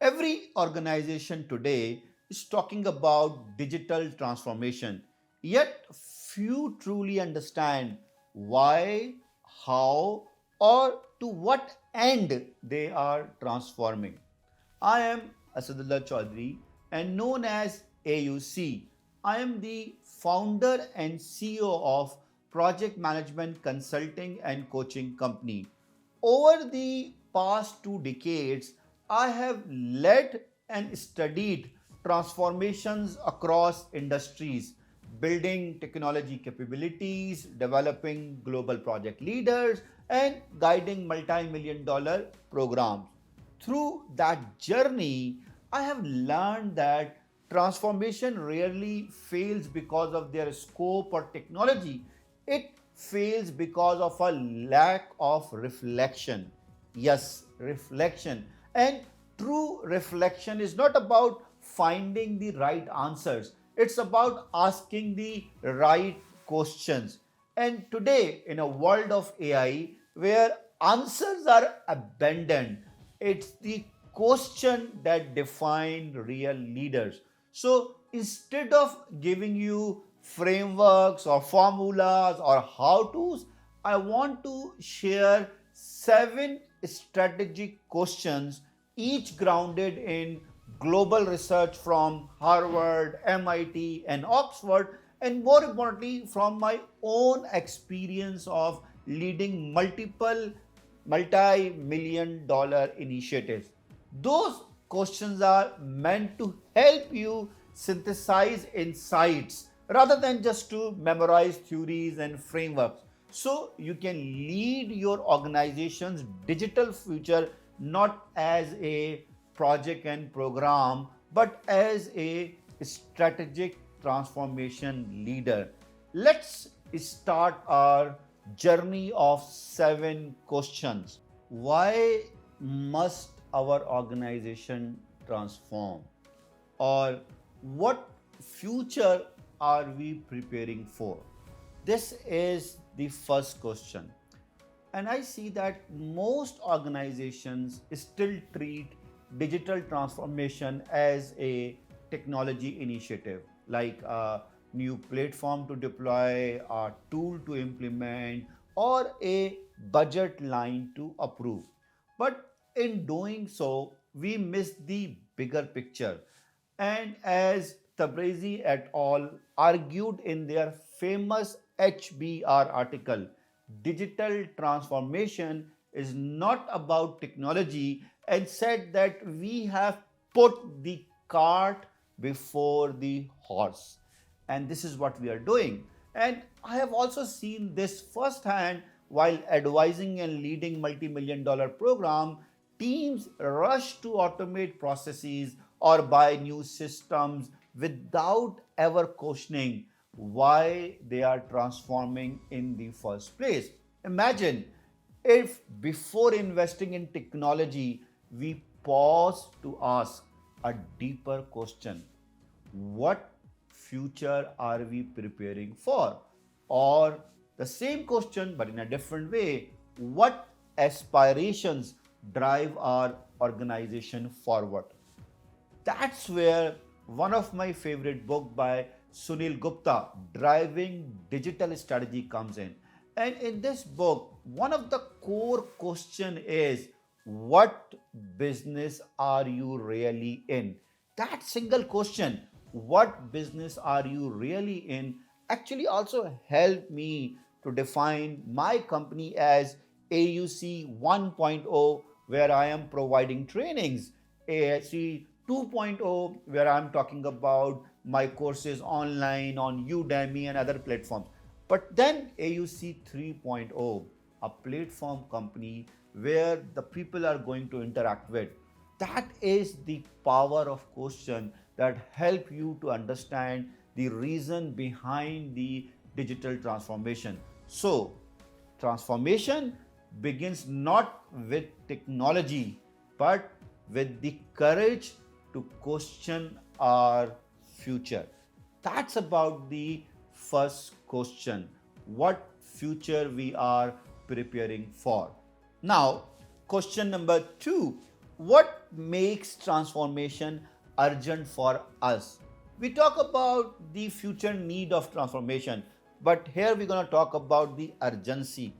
Every organization today is talking about digital transformation, yet few truly understand why, how, or to what end they are transforming. I am Asad Chaudhry and known as AUC. I am the founder and CEO of Project Management Consulting and Coaching Company. Over the past 2 decades, I have led and studied transformations across industries, building technology capabilities, developing global project leaders, and guiding multi-million dollar programs. Through that journey, I have learned that transformation rarely fails because of their scope or technology. It fails because of a lack of reflection. Yes, reflection. And true reflection is not about finding the right answers, it's about asking the right questions. And today, in a world of AI where answers are abundant, it's the question that define real leaders. So instead of giving you frameworks or formulas or how to's, I want to share 7 strategic questions, each grounded in global research from Harvard, MIT, and Oxford, and more importantly, from my own experience of leading multiple multi-million dollar initiatives. Those questions are meant to help you synthesize insights rather than just to memorize theories and frameworks. So you can lead your organization's digital future not as a project and program, but as a strategic transformation leader. Let's start our journey of 7 questions. Why must our organization transform? Or what future are we preparing for? This is the first question. And I see that most organizations still treat digital transformation as a technology initiative, like a new platform to deploy, a tool to implement, or a budget line to approve. But in doing so, we miss the bigger picture. And as Tabrizi et al. Argued in their famous HBR article, digital transformation is not about technology, and said that we have put the cart before the horse. And this is what we are doing. And I have also seen this firsthand while advising and leading multi-million dollar program. Teams rush to automate processes or buy new systems without ever questioning why they are transforming in the first place. Imagine if before investing in technology, we pause to ask a deeper question: what future are we preparing for? Or the same question but in a different way: what aspirations drive our organization forward? That's where one of my favorite book by Sunil Gupta, Driving Digital Strategy, comes in. And in this book, one of the core question is, what business are you really in? That single question, what business are you really in, actually also helped me to define my company as AUC 1.0, where I am providing trainings, AUC 2.0, where I'm talking about my courses online on Udemy and other platforms. But then AUC 3.0, a platform company where the people are going to interact with. That is the power of question that help you to understand the reason behind the digital transformation. So, transformation begins not with technology, but with the courage to question our future. That's about the first question: what future we are preparing for. Now, question number 2: What makes transformation urgent for us? We talk about the future need of transformation, but here we're going to talk about the urgency.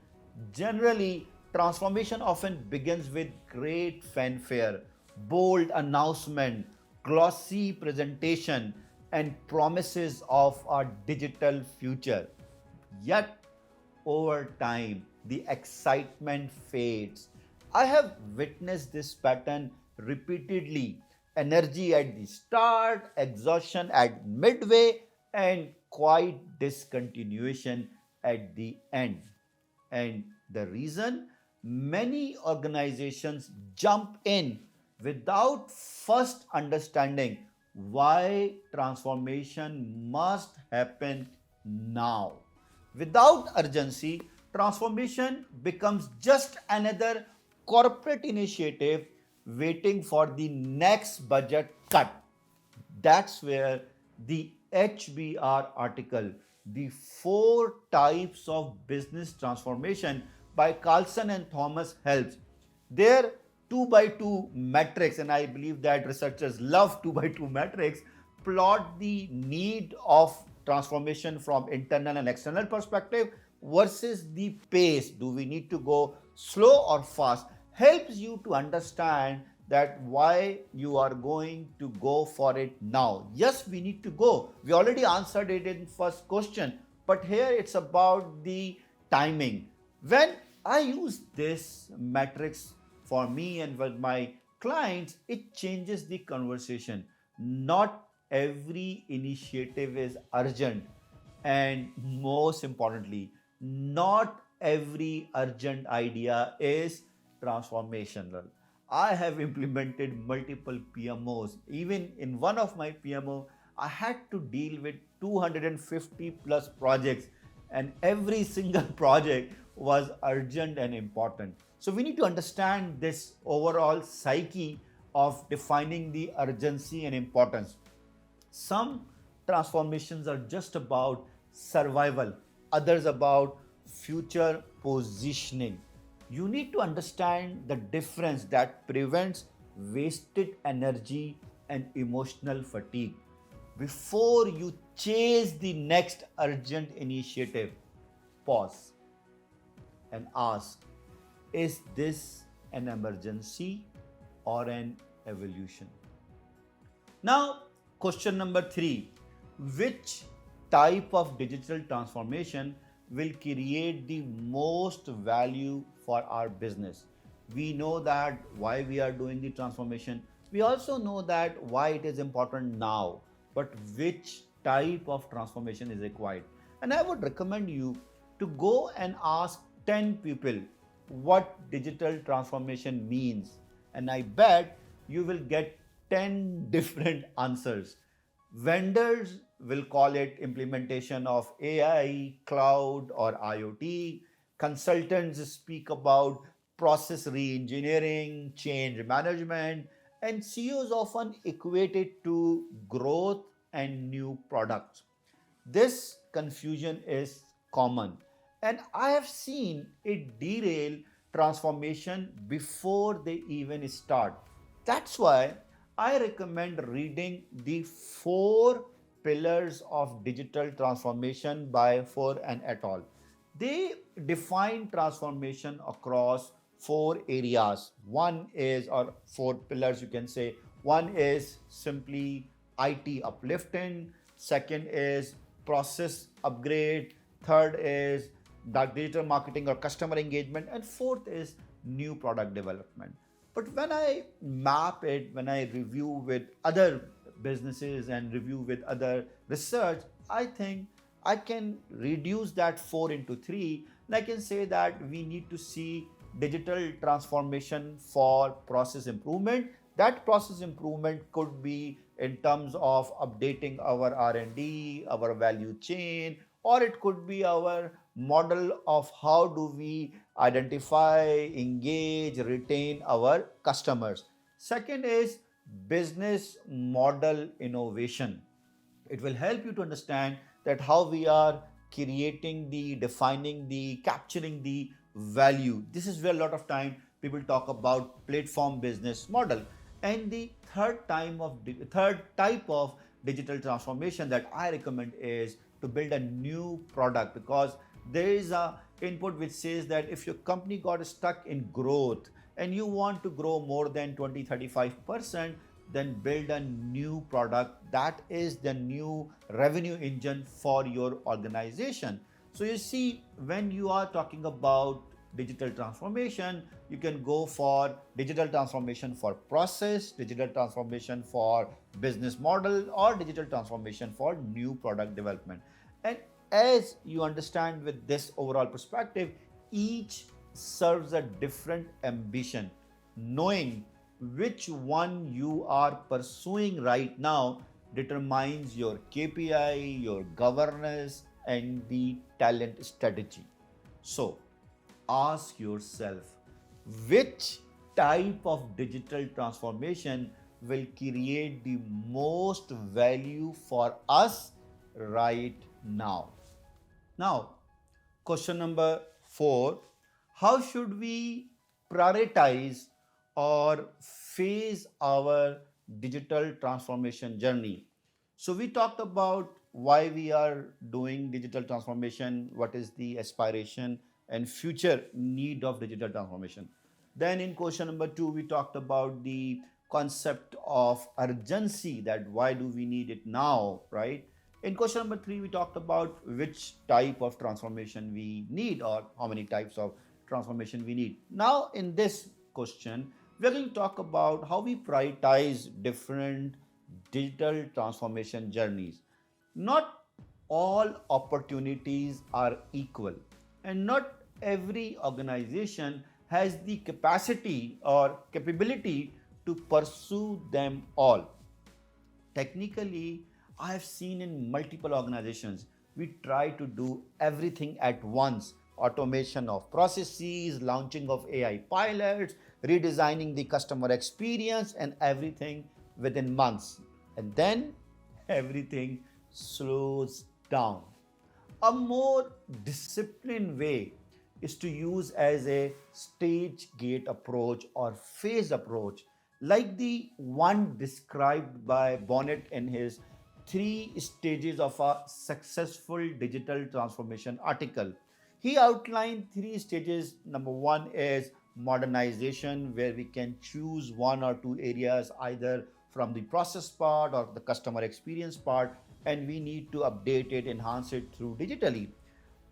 Generally, transformation often begins with great fanfare, bold announcement, glossy presentation, and promises of a digital future. Yet, over time, the excitement fades. I have witnessed this pattern repeatedly. Energy at the start, exhaustion at midway, and quiet discontinuation at the end. And the reason many organizations jump in without first understanding why transformation must happen now. Without urgency, transformation becomes just another corporate initiative waiting for the next budget cut. That's where the HBR article, The Four Types of Business Transformation by Carlson and Thomas helps. Their 2 by 2 matrix, and I believe that researchers love 2 by 2 matrix, plot the need of transformation from internal and external perspective versus the pace. Do we need to go slow or fast? Helps you to understand that why you are going to go for it now. Yes, we need to go. We already answered it in first question, but here it's about the timing. When I use this matrix for me and with my clients, it changes the conversation. Not every initiative is urgent, and most importantly, not every urgent idea is transformational. I have implemented multiple PMOs. Even in one of my PMO, I had to deal with 250 plus projects, and every single project was urgent and important. So we need to understand this overall psyche of defining the urgency and importance. Some transformations are just about survival, others about future positioning. You need to understand the difference that prevents wasted energy and emotional fatigue. Before you chase the next urgent initiative, pause and ask, is this an emergency or an evolution? Now, question number 3, which type of digital transformation will create the most value for our business? We know that why we are doing the transformation. We also know that why it is important now, but which type of transformation is required? And I would recommend you to go and ask 10 people what digital transformation means. And I bet you will get 10 different answers. Vendors will call it implementation of AI, cloud, or IoT. Consultants speak about process re-engineering, change management, and CEOs often equate it to growth and new products. This confusion is common, and I have seen it derail transformation before they even start. That's why I recommend reading the four pillars of digital transformation by Four and et al. They define transformation across four areas. One is, or four pillars you can say, one is simply IT uplifting, second is process upgrade, third is the digital marketing or customer engagement, and fourth is new product development. But when I map it, when I review with other businesses and review with other research, I think I can reduce that four into three. And I can say that we need to see digital transformation for process improvement. That process improvement could be in terms of updating our R&D, our value chain, or it could be our model of how do we identify, engage, retain our customers. Second is business model innovation. It will help you to understand that how we are creating the, defining the, capturing the value. This is where a lot of time people talk about platform business model. And the third type of digital transformation that I recommend is to build a new product, because there is a input which says that if your company got stuck in growth and you want to grow more than 20-35%, then build a new product that is the new revenue engine for your organization. So you see, when you are talking about digital transformation, you can go for digital transformation for process, digital transformation for business model, or digital transformation for new product development. And as you understand with this overall perspective, each serves a different ambition. Knowing which one you are pursuing right now determines your KPI, your governance, and the talent strategy. So, ask yourself, which type of digital transformation will create the most value for us right now? Now, question number 4: how should we prioritize or phase our digital transformation journey? So, we talked about why we are doing digital transformation, what is the aspiration and future need of digital transformation. Then, in question number 2, we talked about the concept of urgency, that why do we need it now, right? In question number 3, we talked about which type of transformation we need, or how many types of transformation we need. Now, in this question, we're going to talk about how we prioritize different digital transformation journeys. Not all opportunities are equal, and not every organization has the capacity or capability to pursue them all. Technically, I have seen in multiple organizations, we try to do everything at once: automation of processes, launching of AI pilots, redesigning the customer experience, and everything within months. And then everything slows down. A more disciplined way is to use as a stage gate approach or phase approach, like the one described by Bonnet in his three stages of a successful digital transformation article. He outlined three stages. Number one is modernization, where we can choose one or two areas, either from the process part or the customer experience part, and we need to update it, enhance it through digitally.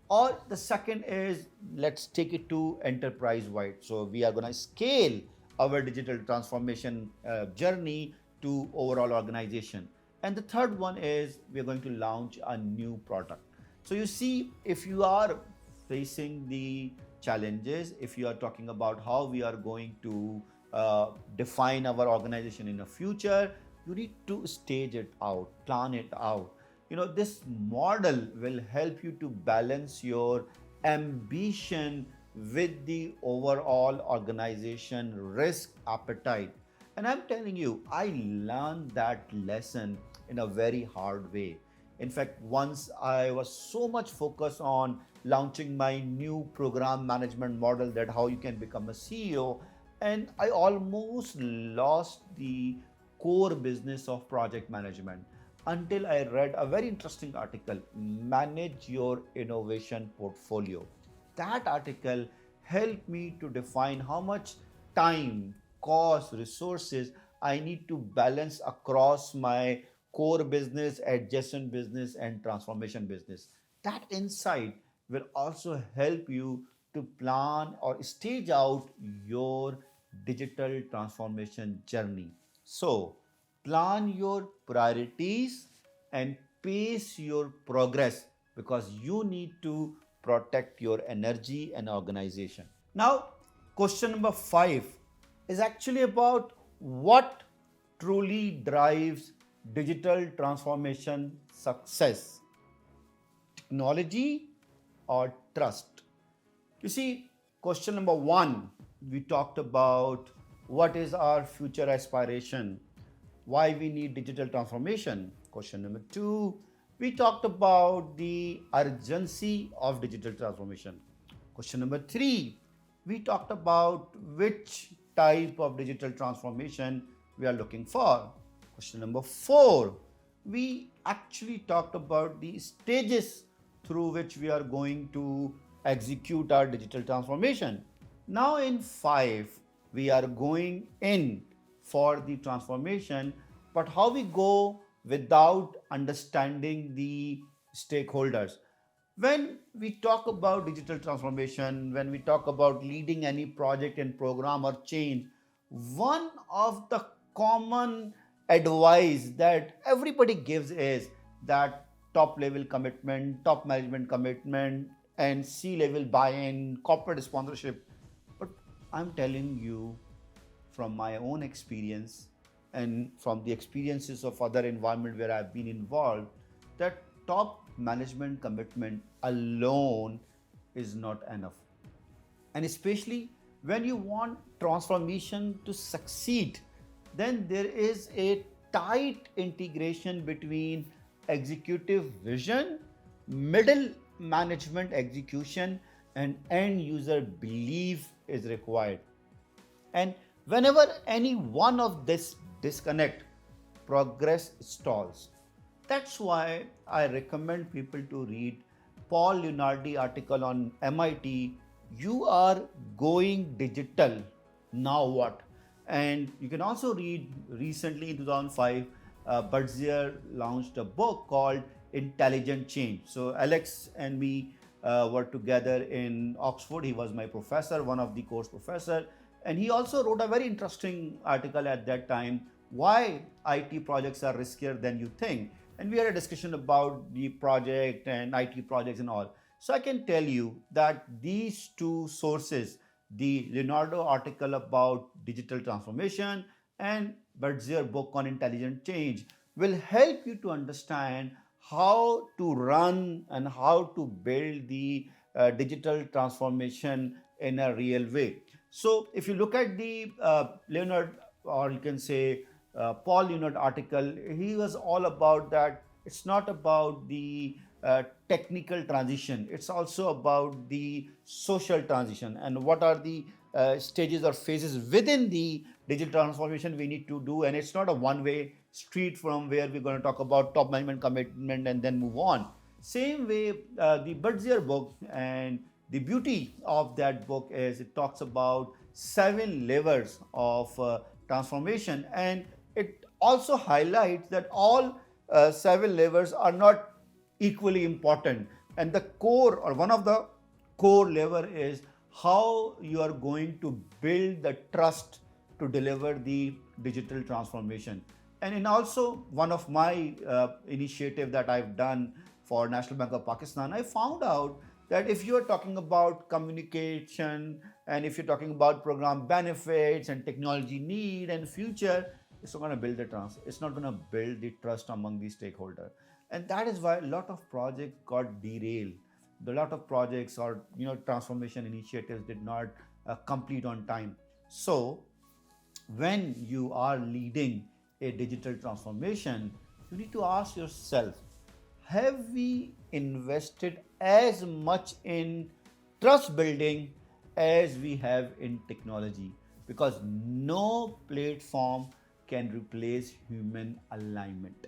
Or the second is, let's take it to enterprise wide. So we are going to scale our digital transformation journey to overall organization. And the third one is, we're going to launch a new product. So you see, if you are facing the challenges, if you are talking about how we are going to define our organization in the future, you need to stage it out, plan it out. This model will help you to balance your ambition with the overall organization risk appetite. And I'm telling you, I learned that lesson in a very hard way. In fact, once I was so much focused on launching my new program management model, that how you can become a CEO, and I almost lost the core business of project management until I read a very interesting article, Manage Your Innovation Portfolio. That article helped me to define how much time, cost, resources I need to balance across my core business, adjacent business, and transformation business. That insight will also help you to plan or stage out your digital transformation journey. So, plan your priorities and pace your progress, because you need to protect your energy and organization. Now, question number 5 is actually about what truly drives digital transformation success: technology or trust? You see, question number 1, we talked about what is our future aspiration, why we need digital transformation. Question number 2, we talked about the urgency of digital transformation. Question number 3, we talked about which type of digital transformation we are looking for. Question number 4, we actually talked about the stages through which we are going to execute our digital transformation. Now, in 5, we are going in for the transformation, but how we go without understanding the stakeholders. When we talk about digital transformation, when we talk about leading any project and program or change, one of the common advice that everybody gives is that top level commitment, top management commitment, and C level buy in, corporate sponsorship. But I'm telling you from my own experience and from the experiences of other environment where I've been involved, that top management commitment alone is not enough. And especially when you want transformation to succeed, then there is a tight integration between executive vision, middle management execution, and end user belief is required. And whenever any one of this disconnect, progress stalls. That's why I recommend people to read Paul Lunardi article on MIT, You Are Going Digital, Now What? And you can also read recently in 2005, Budzier launched a book called Intelligent Change. So Alex and me were together in Oxford. He was my professor, one of the course professor. And he also wrote a very interesting article at that time, why IT projects are riskier than you think. And we had a discussion about the project and IT projects and all. So I can tell you that these two sources, the Leonardo article about digital transformation and Budzier book on intelligent change, will help you to understand how to run and how to build the digital transformation in a real way. So if you look at the Leonard, or you can say Paul Leonard article, he was all about that. It's not about the technical transition. It's also about the social transition and what are the stages or phases within the digital transformation we need to do. And it's not a one-way street from where we're going to talk about top management commitment and then move on. Same way, the Budzier book, and the beauty of that book is it talks about 7 levers of transformation, and it also highlights that all 7 levers are not equally important. And the core, or one of the core lever, is how you are going to build the trust to deliver the digital transformation. And in also one of my initiative that I've done for National Bank of Pakistan, I found out that if you are talking about communication and if you're talking about program benefits and technology need and future, it's not going to build the trust. It's not going to build the trust among the stakeholder, and that is why a lot of projects got derailed. A lot of projects or transformation initiatives did not complete on time. So when you are leading a digital transformation, you need to ask yourself, have we invested as much in trust building as we have in technology? Because no platform can replace human alignment.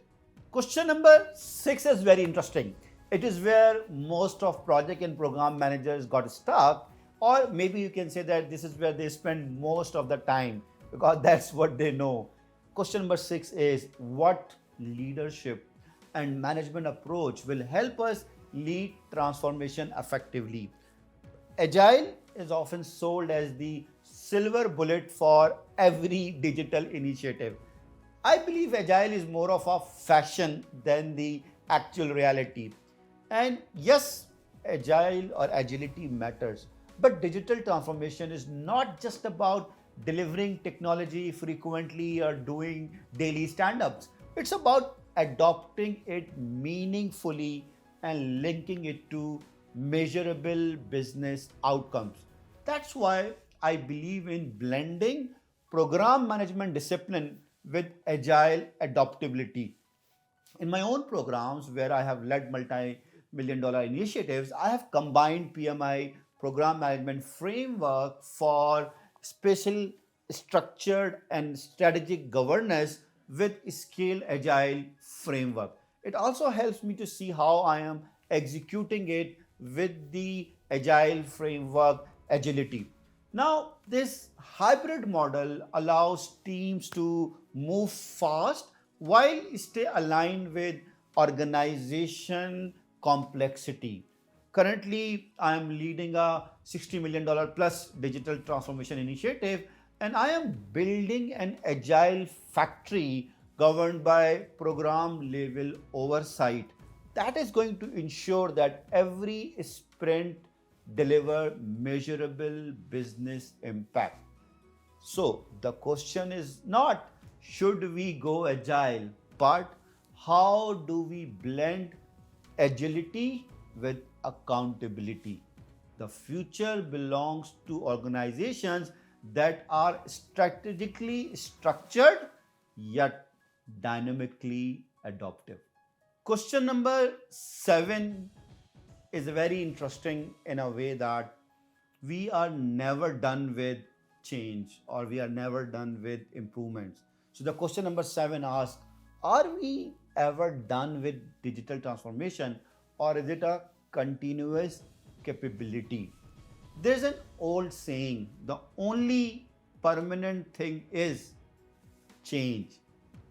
Question number 6 is very interesting. It is where most of project and program managers got stuck, or maybe you can say that this is where they spend most of the time because that's what they know. Question number 6 is, what leadership and management approach will help us lead transformation effectively? Agile is often sold as the silver bullet for every digital initiative. I believe Agile is more of a fashion than the actual reality. And yes, Agile or agility matters, but digital transformation is not just about delivering technology frequently or doing daily stand ups. It's about adopting it meaningfully and linking it to measurable business outcomes. That's why I believe in blending program management discipline with agile adaptability. In my own programs where I have led multi-million dollar initiatives, I have combined PMI program management framework for special structured and strategic governance with scale agile framework. It also helps me to see how I am executing it with the agile framework agility. Now, this hybrid model allows teams to move fast while stay aligned with organization complexity. Currently, I am leading a $60 million plus digital transformation initiative, and I am building an agile factory governed by program level oversight. That is going to ensure that every sprint deliver measurable business impact. So the question is not should we go agile, but how do we blend agility with accountability? The future belongs to organizations that are strategically structured yet dynamically adaptive. Question number 7 is very interesting in a way that we are never done with change or we are never done with improvements. So the question number 7 asks, are we ever done with digital transformation or is it a continuous capability? There's an old saying, the only permanent thing is change,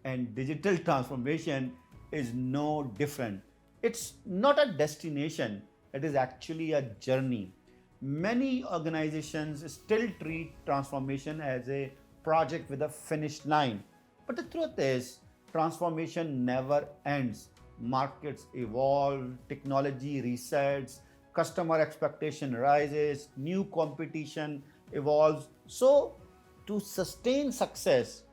and digital transformation is no different. It's not a destination, it is actually a journey. Many organizations still treat transformation as a project with a finish line. But the truth is, transformation never ends. Markets evolve, technology resets, customer expectation rises, new competition evolves. So, to sustain success,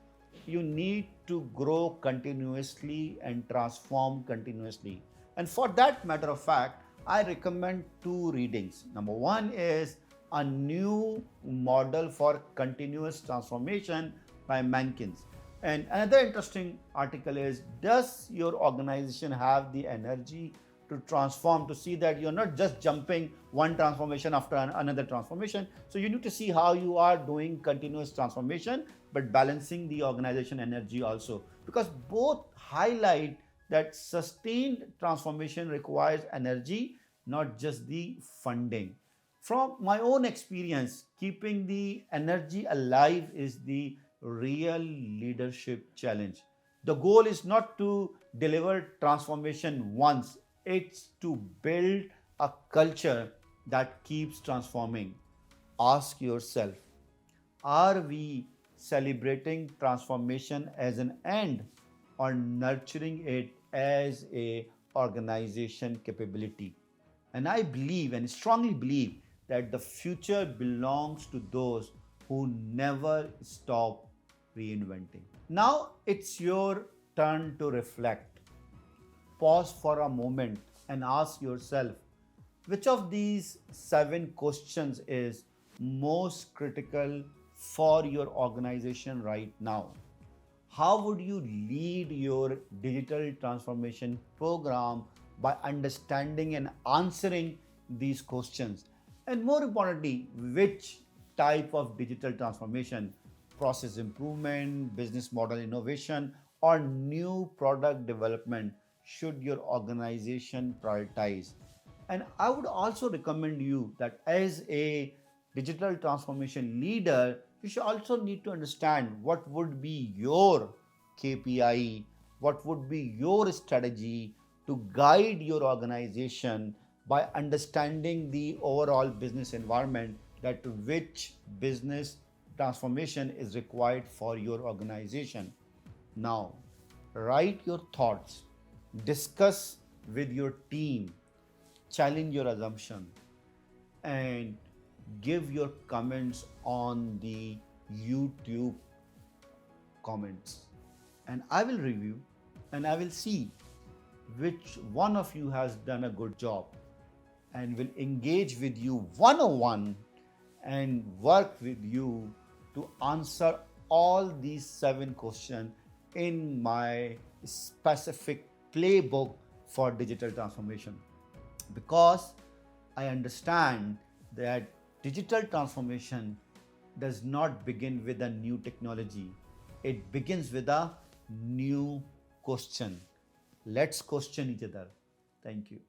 you need to grow continuously and transform continuously. And for that matter of fact, I recommend two readings. Number one is A New Model for Continuous Transformation by Mankins. And another interesting article is, does your organization have the energy to transform, to see that you're not just jumping one transformation after another transformation? So you need to see how you are doing continuous transformation, but balancing the organization energy also. Because both highlight that sustained transformation requires energy, not just the funding. From my own experience, keeping the energy alive is the real leadership challenge. The goal is not to deliver transformation once, it's to build a culture that keeps transforming. Ask yourself, are we celebrating transformation as an end or nurturing it as a organization capability? And I believe and strongly believe that the future belongs to those who never stop reinventing. Now it's your turn to reflect. Pause for a moment and ask yourself, which of these 7 questions is most critical for your organization right now? How would you lead your digital transformation program by understanding and answering these questions? And more importantly, which type of digital transformation, process improvement, business model innovation, or new product development should your organization prioritize? And I would also recommend you that as a digital transformation leader, you should also need to understand what would be your KPI, what would be your strategy to guide your organization by understanding the overall business environment, that which business transformation is required for your organization. Now, write your thoughts, discuss with your team, challenge your assumption, and give your comments on the YouTube comments. And I will review and I will see which one of you has done a good job and will engage with you one-on-one and work with you to answer all these 7 questions in my specific playbook for digital transformation. Because I understand that digital transformation does not begin with a new technology, it begins with a new question. Let's question each other. Thank you.